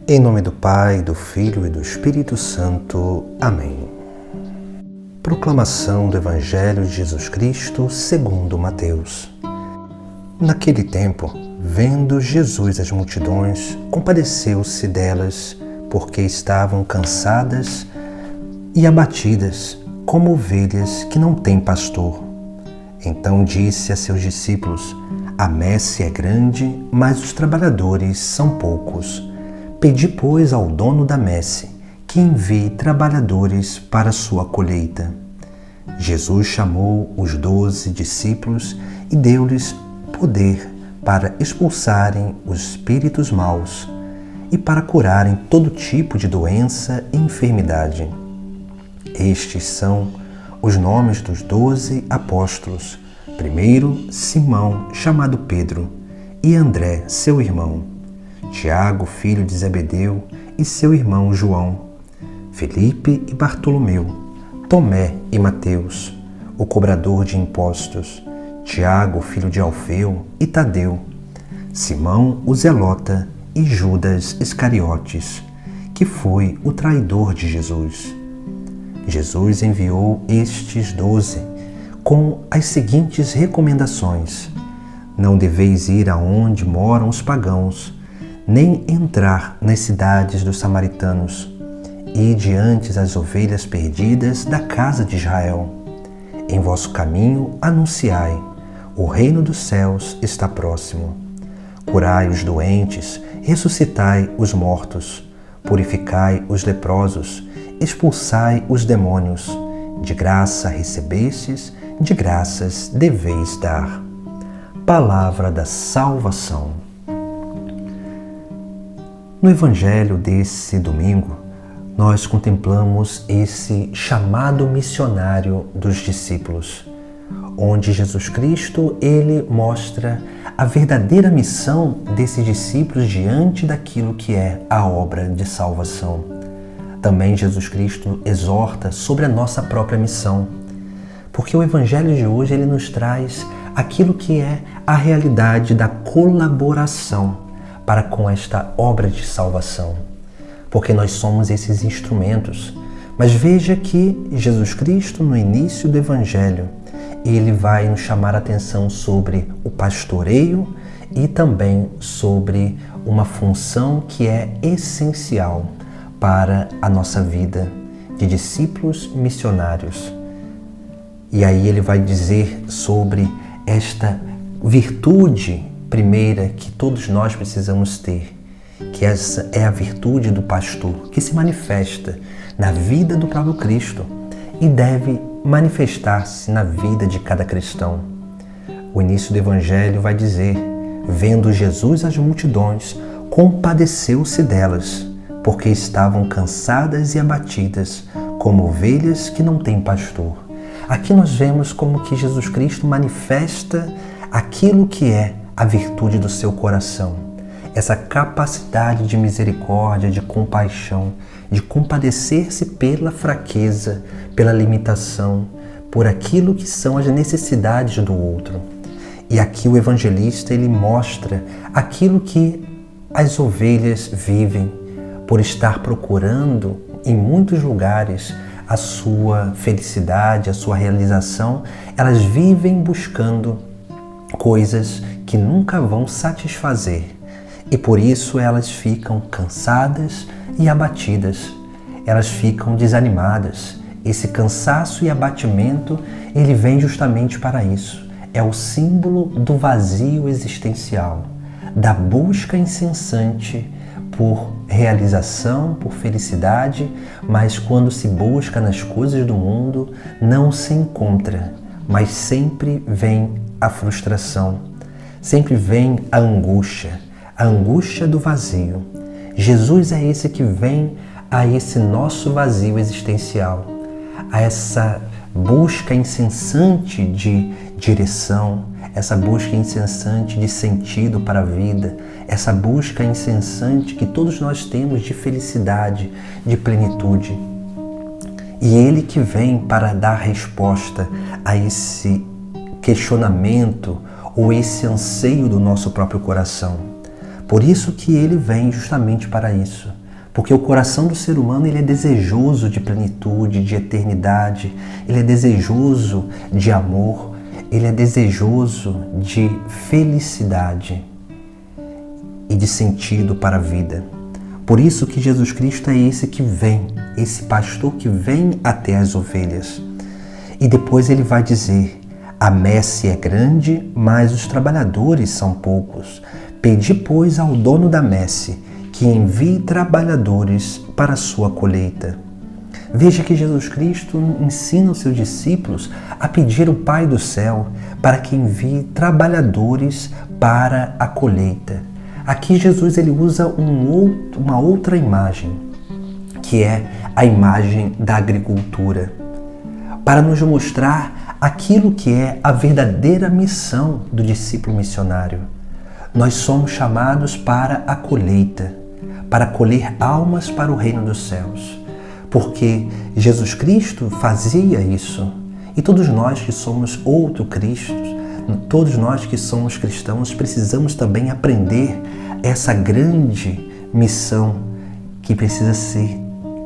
Em nome do Pai, do Filho e do Espírito Santo. Amém. Proclamação do Evangelho de Jesus Cristo segundo Mateus. Naquele tempo, vendo Jesus as multidões, compadeceu-se delas, porque estavam cansadas e abatidas, como ovelhas que não têm pastor. Então disse a seus discípulos: A messe é grande, mas os trabalhadores são poucos. Pedi, pois, ao dono da messe que envie trabalhadores para a sua colheita. Jesus chamou os 12 discípulos e deu-lhes poder para expulsarem os espíritos maus e para curarem todo tipo de doença e enfermidade. Estes são os nomes dos 12 apóstolos. Primeiro, Simão, chamado Pedro, e André, seu irmão, Tiago, filho de Zebedeu, e seu irmão João, Felipe e Bartolomeu, Tomé e Mateus, o cobrador de impostos, Tiago, filho de Alfeu, e Tadeu, Simão, o zelota, e Judas Iscariotes, que foi o traidor de Jesus. Jesus enviou estes 12 com as seguintes recomendações: Não deveis ir aonde moram os pagãos, nem entrar nas cidades dos samaritanos. Ide antes as ovelhas perdidas da casa de Israel. Em vosso caminho anunciai: o reino dos céus está próximo. Curai os doentes, ressuscitai os mortos, purificai os leprosos, expulsai os demônios. De graça recebestes, de graças deveis dar. Palavra da salvação. No Evangelho desse domingo, nós contemplamos esse chamado missionário dos discípulos, onde Jesus Cristo ele mostra a verdadeira missão desses discípulos diante daquilo que é a obra de salvação. Também Jesus Cristo exorta sobre a nossa própria missão, porque o Evangelho de hoje ele nos traz aquilo que é a realidade da colaboração para com esta obra de salvação, porque nós somos esses instrumentos. Mas veja que Jesus Cristo, no início do Evangelho, ele vai nos chamar a atenção sobre o pastoreio e também sobre uma função que é essencial para a nossa vida de discípulos missionários. E aí ele vai dizer sobre esta virtude primeira que todos nós precisamos ter, que essa é a virtude do pastor, que se manifesta na vida do próprio Cristo e deve manifestar-se na vida de cada cristão. O início do Evangelho vai dizer: vendo Jesus as multidões, compadeceu-se delas, porque estavam cansadas e abatidas, como ovelhas que não têm pastor. Aqui nós vemos como que Jesus Cristo manifesta aquilo que é a virtude do seu coração, essa capacidade de misericórdia, de compaixão, de compadecer-se pela fraqueza, pela limitação, por aquilo que são as necessidades do outro. E aqui o evangelista ele mostra aquilo que as ovelhas vivem, por estar procurando em muitos lugares a sua felicidade, a sua realização. Elas vivem buscando coisas que nunca vão satisfazer e por isso elas ficam cansadas e abatidas, elas ficam desanimadas. Esse cansaço e abatimento ele vem justamente para isso, é o símbolo do vazio existencial, da busca incessante por realização, por felicidade, mas quando se busca nas coisas do mundo não se encontra, mas sempre vem a frustração. Sempre vem a angústia do vazio. Jesus é esse que vem a esse nosso vazio existencial, a essa busca incessante de direção, essa busca incessante de sentido para a vida, essa busca incessante que todos nós temos de felicidade, de plenitude. E Ele que vem para dar resposta a esse questionamento ou esse anseio do nosso próprio coração. Por isso que Ele vem justamente para isso, Porque o coração do ser humano ele é desejoso de plenitude, de eternidade, ele é desejoso de amor, ele é desejoso de felicidade e de sentido para a vida. Por isso que Jesus Cristo é esse que vem, esse pastor que vem até as ovelhas. E depois ele vai dizer: a messe é grande, mas os trabalhadores são poucos. Pedi, pois, ao dono da messe que envie trabalhadores para a sua colheita. Veja que Jesus Cristo ensina os seus discípulos a pedir ao Pai do céu para que envie trabalhadores para a colheita. Aqui Jesus ele usa uma outra imagem, que é a imagem da agricultura, para nos mostrar aquilo que é a verdadeira missão do discípulo missionário. Nós somos chamados para a colheita, para colher almas para o reino dos céus, porque Jesus Cristo fazia isso. E todos nós que somos outro Cristo, todos nós que somos cristãos, precisamos também aprender essa grande missão que precisa ser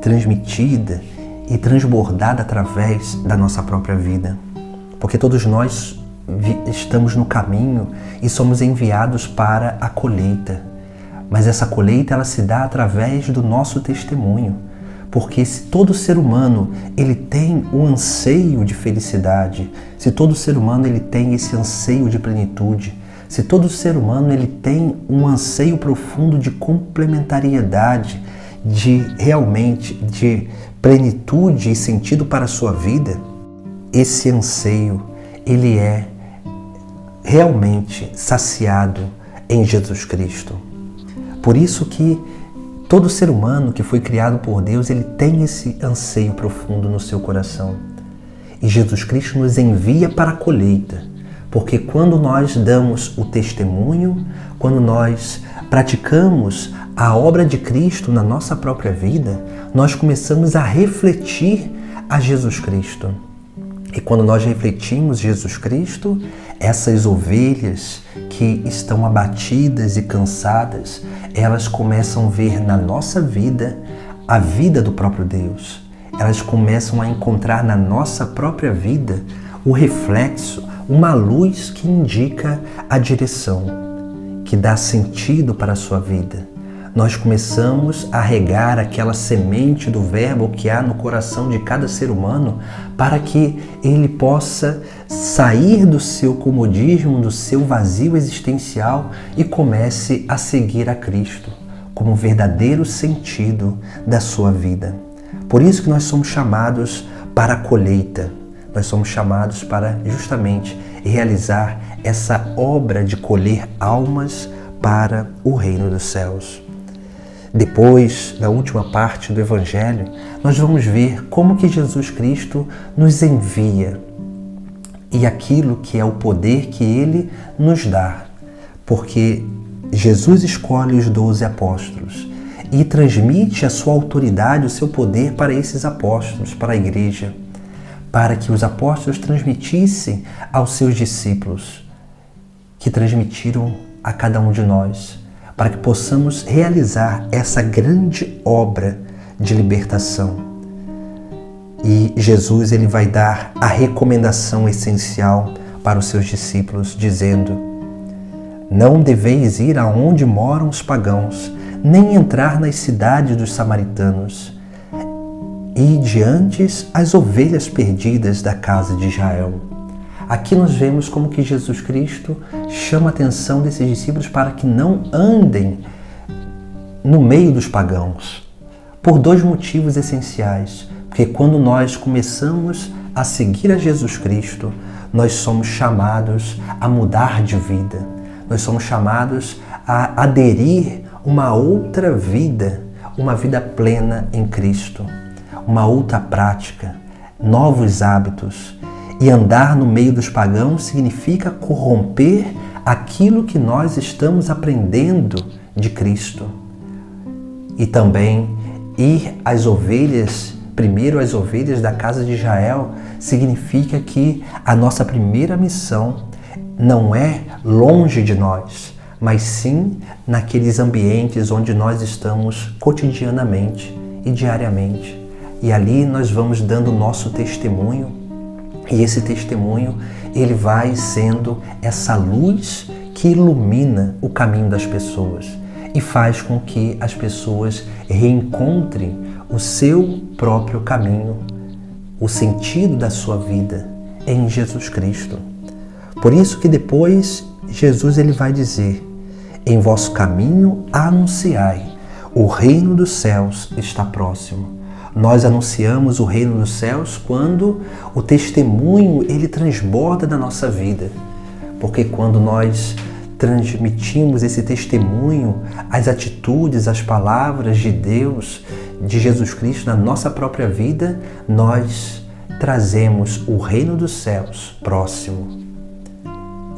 transmitida e transbordada através da nossa própria vida. Porque todos nós estamos no caminho e somos enviados para a colheita. Mas essa colheita ela se dá através do nosso testemunho. Porque se todo ser humano ele tem um anseio de felicidade, se todo ser humano ele tem esse anseio de plenitude, se todo ser humano ele tem um anseio profundo de complementariedade, de plenitude e sentido para a sua vida, esse anseio ele é realmente saciado em Jesus Cristo. Por isso que todo ser humano que foi criado por Deus, ele tem esse anseio profundo no seu coração. E Jesus Cristo nos envia para a colheita, porque quando nós damos o testemunho, quando nós praticamos a obra de Cristo na nossa própria vida, nós começamos a refletir a Jesus Cristo. E quando nós refletimos Jesus Cristo, essas ovelhas que estão abatidas e cansadas, elas começam a ver na nossa vida a vida do próprio Deus. Elas começam a encontrar na nossa própria vida o reflexo, uma luz que indica a direção, que dá sentido para a sua vida. Nós começamos a regar aquela semente do verbo que há no coração de cada ser humano para que ele possa sair do seu comodismo, do seu vazio existencial e comece a seguir a Cristo como verdadeiro sentido da sua vida. Por isso que nós somos chamados para a colheita. Nós somos chamados para justamente realizar essa obra de colher almas para o reino dos céus. Depois, na última parte do Evangelho, nós vamos ver como que Jesus Cristo nos envia e aquilo que é o poder que Ele nos dá. Porque Jesus escolhe os 12 apóstolos e transmite a sua autoridade, o seu poder para esses apóstolos, para a igreja, para que os apóstolos transmitissem aos seus discípulos, que transmitiram a cada um de nós, para que possamos realizar essa grande obra de libertação. E Jesus ele vai dar a recomendação essencial para os seus discípulos, dizendo: não deveis ir aonde moram os pagãos, nem entrar nas cidades dos samaritanos. Ide antes as ovelhas perdidas da casa de Israel. Aqui nós vemos como que Jesus Cristo chama a atenção desses discípulos para que não andem no meio dos pagãos, por 2 motivos essenciais. Porque quando nós começamos a seguir a Jesus Cristo, nós somos chamados a mudar de vida. Nós somos chamados a aderir uma outra vida, uma vida plena em Cristo, uma outra prática, novos hábitos. E andar no meio dos pagãos significa corromper aquilo que nós estamos aprendendo de Cristo. E também ir às ovelhas, primeiro às ovelhas da casa de Israel, significa que a nossa primeira missão não é longe de nós, mas sim naqueles ambientes onde nós estamos cotidianamente e diariamente. E ali nós vamos dando o nosso testemunho, e esse testemunho ele vai sendo essa luz que ilumina o caminho das pessoas e faz com que as pessoas reencontrem o seu próprio caminho, o sentido da sua vida em Jesus Cristo. Por isso que depois Jesus ele vai dizer: em vosso caminho anunciai, o reino dos céus está próximo. Nós anunciamos o reino dos céus quando o testemunho ele transborda na nossa vida. Porque quando nós transmitimos esse testemunho, as atitudes, as palavras de Deus, de Jesus Cristo na nossa própria vida, nós trazemos o reino dos céus próximo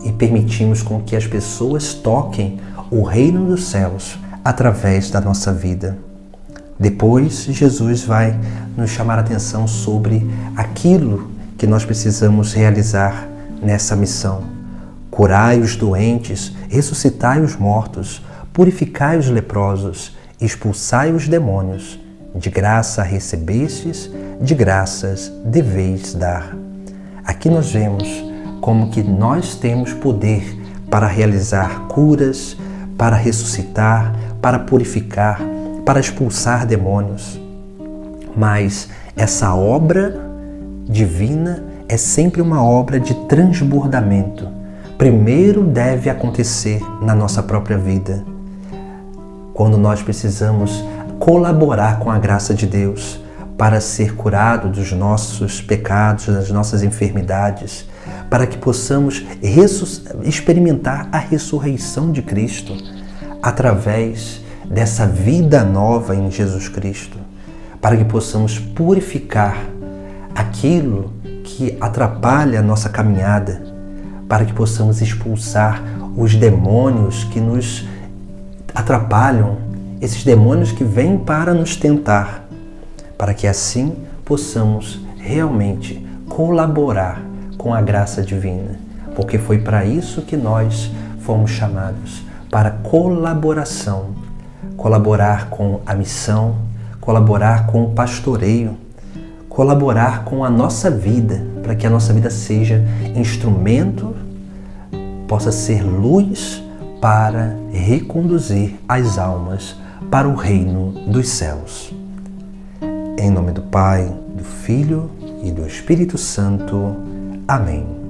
e permitimos com que as pessoas toquem o reino dos céus através da nossa vida. Depois, Jesus vai nos chamar a atenção sobre aquilo que nós precisamos realizar nessa missão. Curai os doentes, ressuscitai os mortos, purificai os leprosos, expulsai os demônios. De graça recebestes, de graças deveis dar. Aqui nós vemos como que nós temos poder para realizar curas, para ressuscitar, para purificar, para expulsar demônios. Mas essa obra divina é sempre uma obra de transbordamento. Primeiro deve acontecer na nossa própria vida, quando nós precisamos colaborar com a graça de Deus para ser curado dos nossos pecados, das nossas enfermidades, para que possamos experimentar a ressurreição de Cristo através dessa vida nova em Jesus Cristo, para que possamos purificar aquilo que atrapalha a nossa caminhada, para que possamos expulsar os demônios que nos atrapalham, esses demônios que vêm para nos tentar, para que assim possamos realmente colaborar com a graça divina, porque foi para isso que nós fomos chamados, para colaboração, colaborar com a missão, colaborar com o pastoreio, colaborar com a nossa vida, para que a nossa vida seja instrumento, possa ser luz para reconduzir as almas para o reino dos céus. Em nome do Pai, do Filho e do Espírito Santo. Amém.